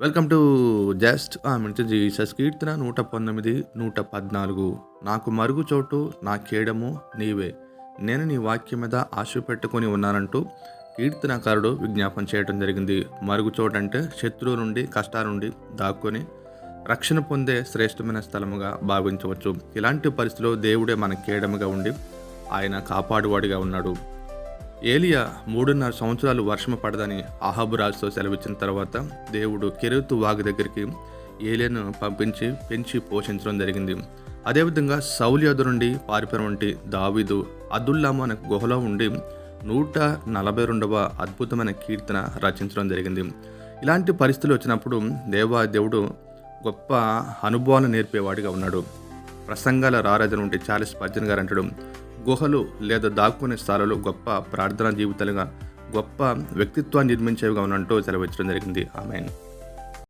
Welcome to just మించు Jesus కీర్తన 119 114. నాకు మరుగు చోటు నా కేడము నీవే, నేను నీ వాక్యం మీద ఆశ పెట్టుకొని ఉన్నానంటూ కీర్తనకారుడు విజ్ఞాపన చేయడం జరిగింది. మరుగు చోటు అంటే శత్రువు నుండి కష్టాల నుండి దాక్కొని రక్షణ పొందే శ్రేష్టమైన స్థలముగా భావించవచ్చు. ఇలాంటి పరిస్థితిలో దేవుడే మన కేడముగా ఉండి ఆయన కాపాడువాడిగా ఉన్నాడు. ఏలియా 3.5 సంవత్సరాలు వర్షం పడదని అహాబు రాజుతో సెలవిచ్చిన తర్వాత దేవుడు కెరీతు వాగు దగ్గరికి ఏలియాను పంపించి పెంచి పోషించడం జరిగింది. అదేవిధంగా సౌలు యొద్ద నుండి పారిపోయినటువంటి దావీదు అదుల్లాము అనే గుహలో ఉండి 142వ అద్భుతమైన కీర్తన రచించడం జరిగింది. ఇలాంటి పరిస్థితులు వచ్చినప్పుడు దేవుడు గొప్ప అనుభవాలను నేర్పేవాడిగా ఉన్నాడు. ప్రసంగాల రారాజన చార్లెస్ స్పర్జన్ గారు అంటాడు, గుహలు లేదా దాక్కునే స్థలాలు గొప్ప ప్రార్థనా జీవితాలుగా, గొప్ప వ్యక్తిత్వాన్ని నిర్మించేవిగా ఉన్నట్టు సెలవించడం జరిగింది. ఆమేన్.